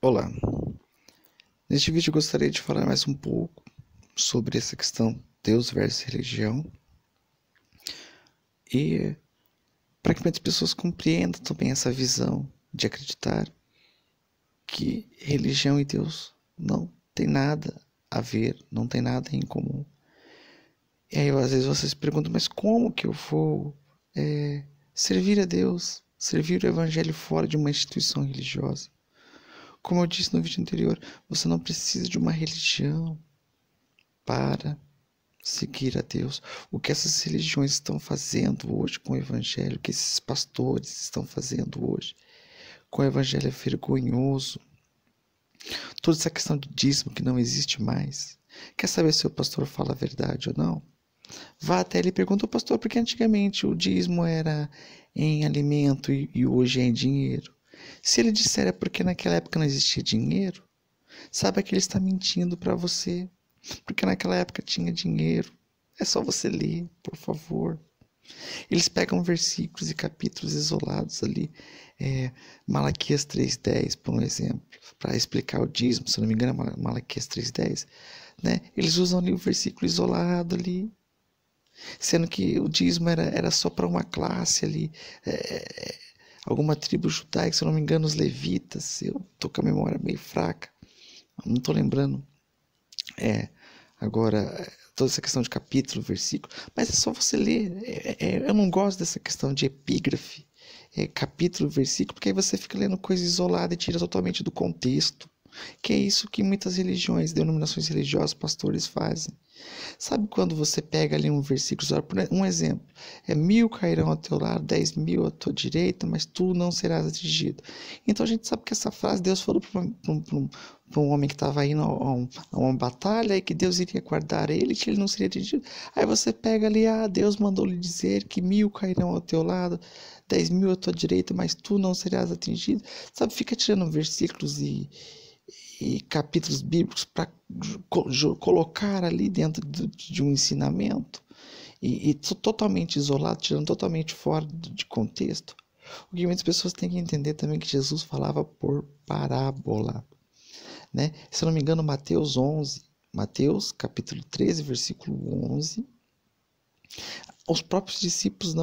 Olá, neste vídeo eu gostaria de falar mais um pouco sobre essa questão Deus versus religião e para que muitas pessoas compreendam também essa visão de acreditar que religião e Deus não tem nada a ver, não tem nada em comum. E aí às vezes vocês perguntam, mas como que eu vou servir a Deus, servir o Evangelho fora de uma instituição religiosa? Como eu disse no vídeo anterior, você não precisa de uma religião para seguir a Deus. O que essas religiões estão fazendo hoje com o Evangelho, o que esses pastores estão fazendo hoje com o Evangelho é vergonhoso. Toda essa questão de dízimo que não existe mais. Quer saber se o pastor fala a verdade ou não? Vá até ele e pergunta ao pastor, porque antigamente o dízimo era em alimento e hoje é em dinheiro. Se ele disser é porque naquela época não existia dinheiro, saiba que ele está mentindo para você, porque naquela época tinha dinheiro. É só você ler, por favor. Eles pegam versículos e capítulos isolados ali, Malaquias 3:10, por um exemplo, para explicar o dízimo, se não me engano é Malaquias 3:10, né? Eles usam ali o versículo isolado ali, sendo que o dízimo era só para uma classe ali, alguma tribo judaica, se eu não me engano os levitas, eu tô com a memória meio fraca, não tô lembrando, agora toda essa questão de capítulo, versículo, mas é só você ler. Eu não gosto dessa questão de epígrafe, capítulo, versículo, porque aí você fica lendo coisa isolada e tira totalmente do contexto. Que é isso que muitas religiões, denominações religiosas, pastores fazem. Sabe quando você pega ali um versículo, um exemplo, 1.000 cairão ao teu lado, 10.000 à tua direita, mas tu não serás atingido. Então a gente sabe que essa frase Deus falou para um homem que estava indo a uma batalha e que Deus iria guardar ele, que ele não seria atingido. Aí você pega ali, Deus mandou lhe dizer que 1.000 cairão ao teu lado, 10.000 à tua direita, mas tu não serás atingido. Sabe, fica tirando versículos e capítulos bíblicos para colocar ali dentro de um ensinamento e totalmente isolado, tirando totalmente fora de contexto. O que muitas pessoas têm que entender também é que Jesus falava por parábola, né? Se eu não me engano, Mateus 11, Mateus capítulo 13, versículo 11, os próprios discípulos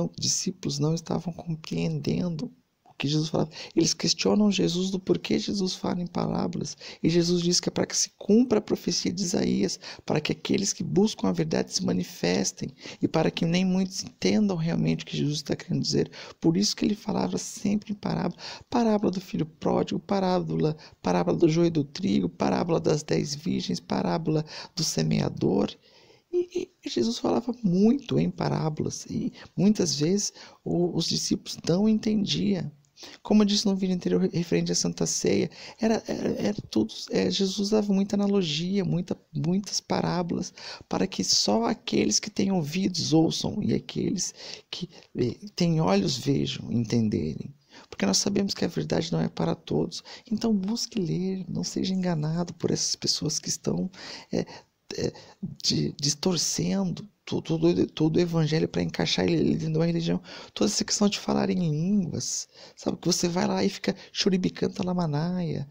não estavam compreendendo o que Jesus falava. Eles questionam Jesus do porquê Jesus fala em parábolas. E Jesus diz que é para que se cumpra a profecia de Isaías, para que aqueles que buscam a verdade se manifestem e para que nem muitos entendam realmente o que Jesus está querendo dizer. Por isso que ele falava sempre em parábola. Parábola do filho pródigo, parábola do joio e do trigo, parábola das 10 virgens, parábola do semeador. E Jesus falava muito em parábolas e muitas vezes os discípulos não entendiam. Como eu disse no vídeo anterior referente à Santa Ceia, era tudo. Jesus usava muita analogia, muitas parábolas, para que só aqueles que têm ouvidos ouçam e aqueles que têm olhos vejam, entenderem. Porque nós sabemos que a verdade não é para todos. Então busque ler, não seja enganado por essas pessoas que estão é, distorcendo todo o evangelho para encaixar ele dentro de uma religião. Toda essa questão de falar em línguas, sabe? Que você vai lá e fica churibicanta lamanaia,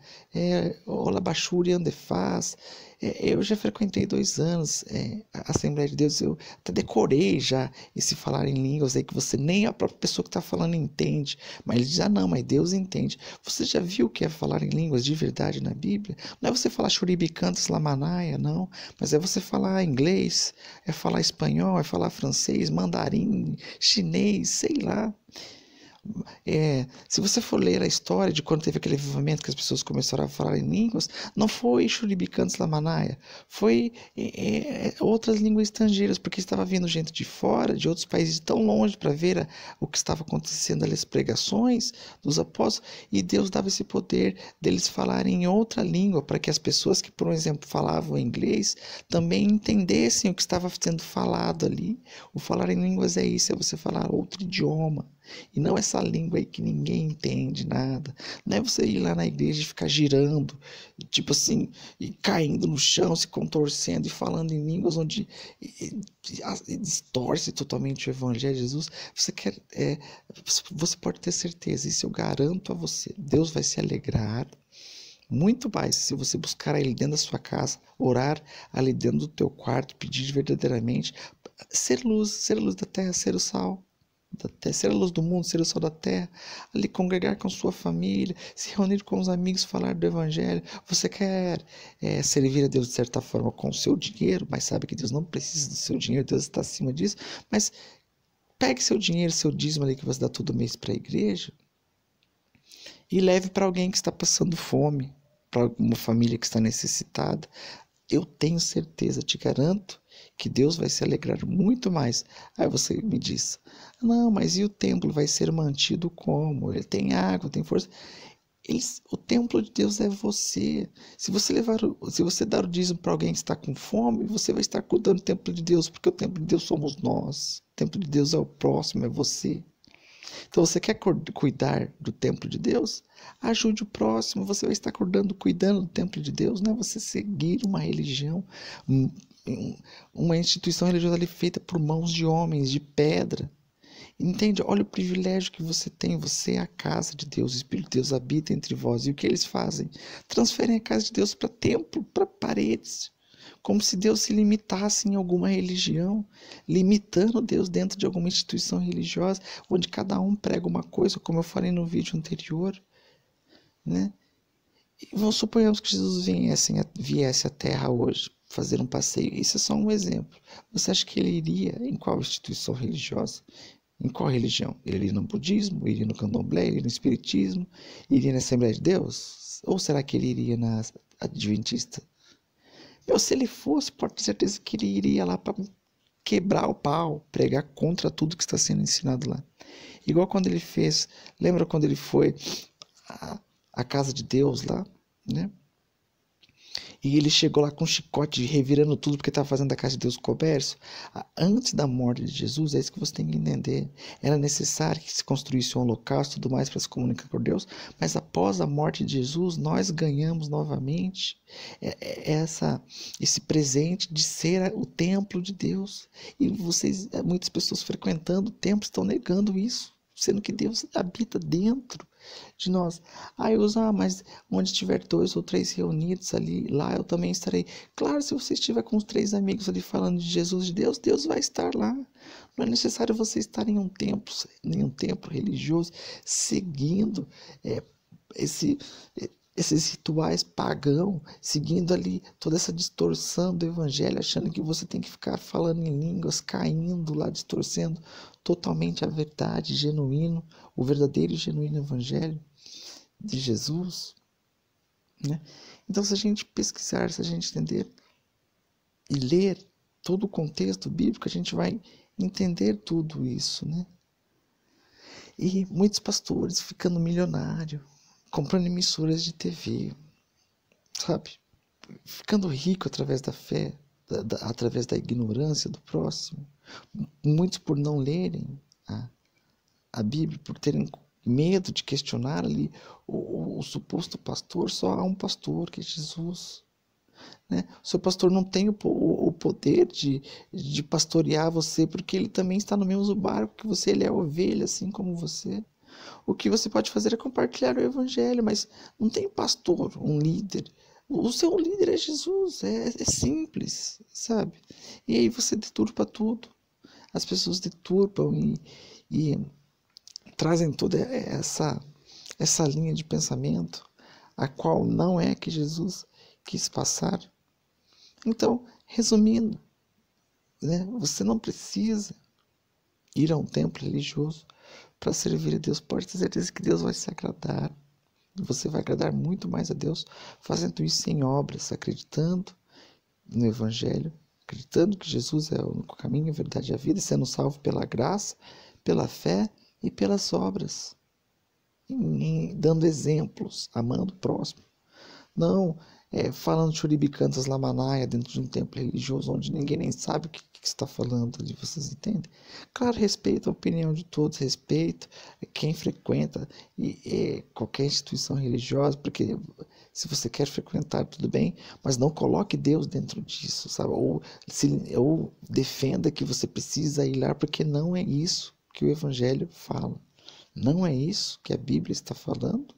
olabachuri andefaz. Eu já frequentei 2 anos a Assembleia de Deus, eu até decorei já esse falar em línguas aí que você nem a própria pessoa que está falando entende, mas ele diz, não, mas Deus entende. Você já viu o que é falar em línguas de verdade na Bíblia? Não é você falar churibicantes lamanaia, não, mas é você falar inglês, é falar espanhol, é falar francês, mandarim, chinês, sei lá. Se você for ler a história de quando teve aquele avivamento que as pessoas começaram a falar em línguas, não foi Shuribicantes Lamanaia, foi outras línguas estrangeiras, porque estava vindo gente de fora, de outros países tão longe para ver o que estava acontecendo ali, as pregações dos apóstolos, e Deus dava esse poder deles falarem em outra língua, para que as pessoas que, por exemplo, falavam inglês, também entendessem o que estava sendo falado ali. O falar em línguas é isso, é você falar outro idioma. E não essa língua aí que ninguém entende nada. Não é você ir lá na igreja e ficar girando, tipo assim, e caindo no chão, se contorcendo e falando em línguas onde distorce totalmente o evangelho de Jesus. Você pode ter certeza, isso eu garanto a você. Deus vai se alegrar Muito mais se você buscar Ele dentro da sua casa, orar ali dentro do teu quarto, pedir verdadeiramente, ser luz da terra, ser o sal da terra, ser a luz do mundo, ser o sal da terra, ali congregar com sua família, se reunir com os amigos, falar do Evangelho. Você quer servir a Deus de certa forma com o seu dinheiro, mas sabe que Deus não precisa do seu dinheiro, Deus está acima disso, mas pegue seu dinheiro, seu dízimo ali que você dá todo mês para a igreja e leve para alguém que está passando fome, para uma família que está necessitada. Eu tenho certeza, te garanto, que Deus vai se alegrar muito mais. Aí você me diz, não, mas e o templo vai ser mantido como? Ele tem água, tem força. O templo de Deus é você. Se você dar o dízimo para alguém que está com fome, você vai estar cuidando do templo de Deus, porque o templo de Deus somos nós. O templo de Deus é o próximo, é você. Então você quer cuidar do templo de Deus? Ajude o próximo, você vai estar cuidando do templo de Deus, não é você seguir uma religião, uma instituição religiosa ali feita por mãos de homens, de pedra. Entende? Olha o privilégio que você tem, você é a casa de Deus, o Espírito de Deus habita entre vós. E o que eles fazem? Transferem a casa de Deus para templo, para paredes. Como se Deus se limitasse em alguma religião, limitando Deus dentro de alguma instituição religiosa, onde cada um prega uma coisa, como eu falei no vídeo anterior, né? E vamos suponhamos que Jesus viesse à Terra hoje, fazer um passeio. Isso é só um exemplo. Você acha que ele iria em qual instituição religiosa? Em qual religião? Ele iria no budismo? Iria no candomblé? Iria no espiritismo? Iria na Assembleia de Deus? Ou será que ele iria na adventista? Se ele fosse, pode ter certeza que ele iria lá para quebrar o pau, pregar contra tudo que está sendo ensinado lá. Igual quando ele fez, lembra quando ele foi à casa de Deus lá, né? E ele chegou lá com um chicote, revirando tudo, porque estava fazendo da casa de Deus comércio. Antes da morte de Jesus, é isso que você tem que entender. Era necessário que se construísse um holocausto e tudo mais para se comunicar com Deus, mas após a morte de Jesus, nós ganhamos novamente esse presente de ser o templo de Deus. E muitas pessoas frequentando o templo estão negando isso, sendo que Deus habita dentro de nós. Mas onde estiver 2 ou 3 reunidos ali, lá eu também estarei. Claro, se você estiver com os 3 amigos ali falando de Jesus, de Deus, Deus vai estar lá. Não é necessário você estar em um templo religioso, seguindo esses rituais pagãos, seguindo ali toda essa distorção do evangelho, achando que você tem que ficar falando em línguas, caindo lá, distorcendo totalmente a verdade, genuíno, o verdadeiro e genuíno evangelho de Jesus, né? Então, se a gente pesquisar, se a gente entender e ler todo o contexto bíblico, a gente vai entender tudo isso, né? E muitos pastores ficando milionários, comprando emissoras de TV, sabe? Ficando rico através da fé, através da ignorância do próximo. Muitos por não lerem a Bíblia, por terem medo de questionar ali o suposto pastor. Só há um pastor, que é Jesus, né? O seu pastor não tem o poder de pastorear você, porque ele também está no mesmo barco que você, ele é ovelha assim como você. O que você pode fazer é compartilhar o evangelho, mas não tem pastor, um líder. O seu líder é Jesus, é simples, sabe? E aí você deturpa tudo. As pessoas deturpam e trazem toda essa linha de pensamento, a qual não é que Jesus quis passar. Então, resumindo, né, você não precisa ir a um templo religioso para servir a Deus. Pode ter certeza que Deus vai se agradar. Você vai agradar muito mais a Deus fazendo isso em obras, acreditando no Evangelho, acreditando que Jesus é o único caminho, a verdade e a vida, sendo salvo pela graça, pela fé e pelas obras, dando exemplos, amando o próximo. Não falando churibicantas lamanaia dentro de um templo religioso onde ninguém nem sabe o que está falando ali, vocês entendem? Claro, respeito a opinião de todos, respeito quem frequenta qualquer instituição religiosa, porque se você quer frequentar, tudo bem, mas não coloque Deus dentro disso, sabe? Ou defenda que você precisa ir lá, porque não é isso que o Evangelho fala. Não é isso que a Bíblia está falando.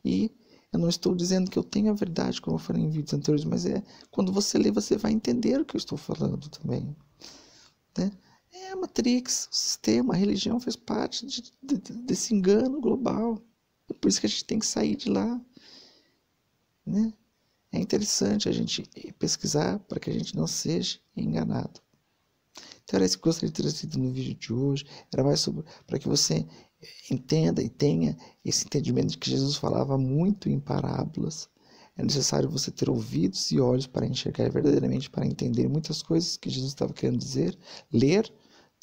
E Eu não estou dizendo que eu tenho a verdade, como eu falei em vídeos anteriores, mas quando você lê, você vai entender o que eu estou falando também, né? É a Matrix, o sistema, a religião faz parte desse engano global. É por isso que a gente tem que sair de lá, né? É interessante a gente pesquisar para que a gente não seja enganado. Então era isso que eu gostaria de ter trazido no vídeo de hoje. Era mais sobre para que você entenda e tenha esse entendimento de que Jesus falava muito em parábolas. É necessário você ter ouvidos e olhos para enxergar verdadeiramente, para entender muitas coisas que Jesus estava querendo dizer, ler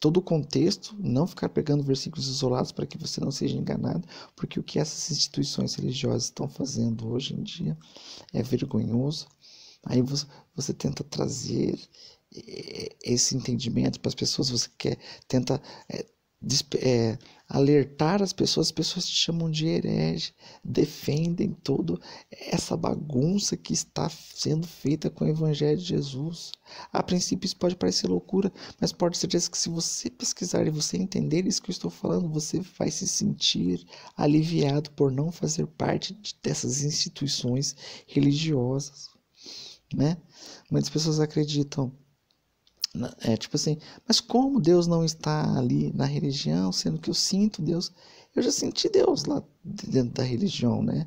todo o contexto, não ficar pegando versículos isolados para que você não seja enganado, porque o que essas instituições religiosas estão fazendo hoje em dia é vergonhoso. Aí você tenta trazer esse entendimento para as pessoas, você tenta alertar as pessoas te chamam de herege, defendem toda essa bagunça que está sendo feita com o Evangelho de Jesus. A princípio isso pode parecer loucura, mas pode ser que se você pesquisar e você entender isso que eu estou falando, você vai se sentir aliviado por não fazer parte dessas instituições religiosas, né? Muitas pessoas acreditam, tipo assim, mas como Deus não está ali na religião, sendo que eu sinto Deus? Eu já senti Deus lá dentro da religião, né?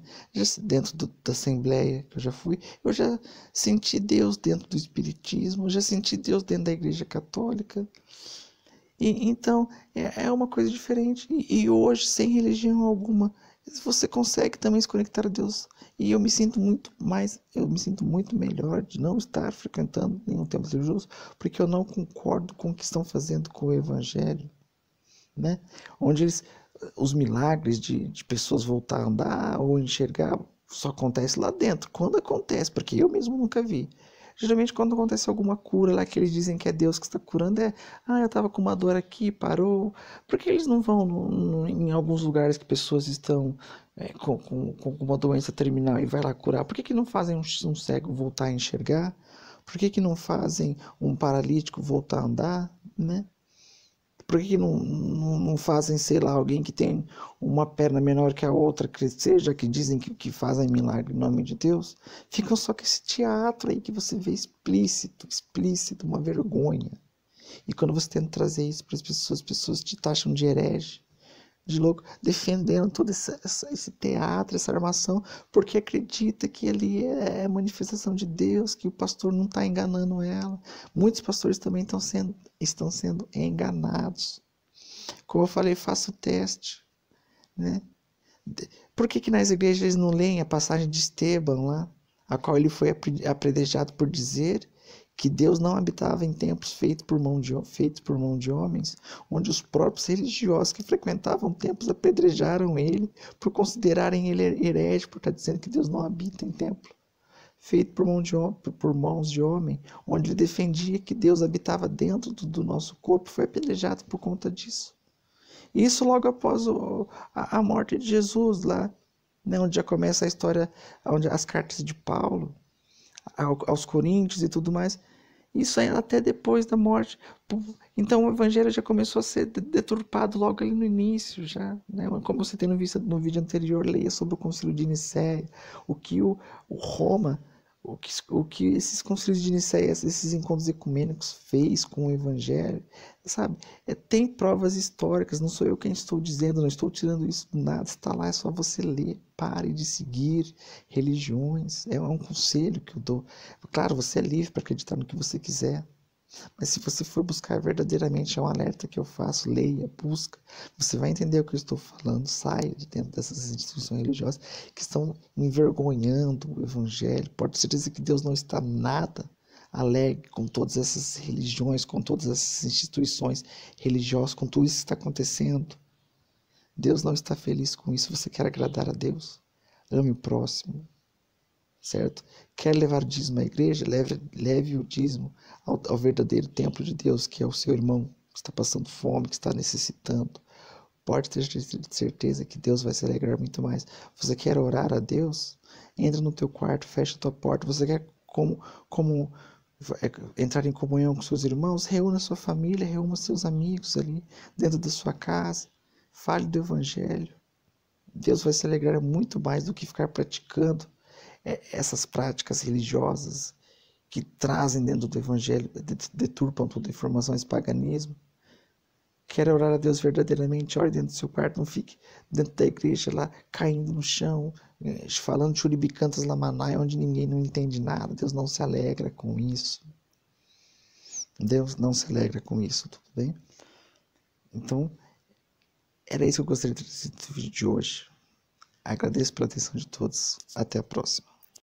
Dentro da Assembleia que eu já fui, eu já senti Deus dentro do Espiritismo, eu já senti Deus dentro da Igreja Católica. Então, é uma coisa diferente. E hoje, sem religião alguma, você consegue também se conectar a Deus. E eu me sinto muito melhor de não estar frequentando nenhum templo religioso, porque eu não concordo com o que estão fazendo com o Evangelho, né? Onde os milagres de pessoas voltar a andar ou enxergar só acontece lá dentro. Quando acontece, porque eu mesmo nunca vi. Geralmente quando acontece alguma cura lá que eles dizem que é Deus que está curando, eu estava com uma dor aqui, parou. Porque eles não vão em alguns lugares que pessoas estão com uma doença terminal e vai lá curar? Por que não fazem um cego voltar a enxergar? Por que não fazem um paralítico voltar a andar, né? Por que não fazem, sei lá, alguém que tem uma perna menor que a outra crescer, já que dizem que fazem milagre em nome de Deus? Ficam só com esse teatro aí que você vê explícito, uma vergonha. E quando você tenta trazer isso para as pessoas te taxam de herege, de louco, defendendo todo esse teatro, essa armação, porque acredita que ali é manifestação de Deus, que o pastor não está enganando ela. Muitos pastores também estão sendo enganados. Como eu falei, faça o teste, né? Por que nas igrejas eles não leem a passagem de Estevão lá, a qual ele foi apedrejado por dizer que Deus não habitava em templos feitos por mão de homens, onde os próprios religiosos que frequentavam templos apedrejaram ele por considerarem ele herege, por estar dizendo que Deus não habita em templo feito por mãos de homem, onde ele defendia que Deus habitava dentro do nosso corpo, foi apedrejado por conta disso. Isso logo após a morte de Jesus lá, né, onde já começa a história, onde as cartas de Paulo aos Coríntios e tudo mais. Isso aí até depois da morte. Então o evangelho já começou a ser deturpado logo ali no início, já, né? Como você tem no vídeo anterior, leia sobre o Concílio de Nicéia, o que o Roma, o que esses concílios de Nicéia, esses encontros ecumênicos fez com o evangelho, sabe? Tem provas históricas, não sou eu quem estou dizendo, não estou tirando isso do nada, está lá, é só você ler. Pare de seguir religiões, é um conselho que eu dou. Claro, você é livre para acreditar no que você quiser, mas se você for buscar verdadeiramente, é um alerta que eu faço, leia, busca, você vai entender o que eu estou falando, saia de dentro dessas instituições religiosas que estão envergonhando o evangelho. Pode ser dizer que Deus não está nada alegre com todas essas religiões, com todas essas instituições religiosas, com tudo isso que está acontecendo. Deus não está feliz com isso. Você quer agradar a Deus? Ame o próximo, certo? Quer levar o dízimo à igreja? Leve o dízimo ao verdadeiro templo de Deus, que é o seu irmão que está passando fome, que está necessitando. Pode ter certeza que Deus vai se alegrar muito mais. Você quer orar a Deus? Entra no teu quarto, fecha a tua porta. Você quer entrar em comunhão com seus irmãos? Reúna sua família, reúna seus amigos ali dentro da sua casa. Fale do evangelho. Deus vai se alegrar muito mais do que ficar praticando essas práticas religiosas que trazem dentro do evangelho, deturpam toda a informação, esse paganismo. Quer orar a Deus verdadeiramente? Ore dentro do seu quarto, não fique dentro da igreja lá, caindo no chão, falando churibicantas lamanai, onde ninguém não entende nada. Deus não se alegra com isso. Deus não se alegra com isso, tudo bem? Então, era isso que eu gostaria de trazer no vídeo de hoje. Agradeço pela atenção de todos. Até a próxima.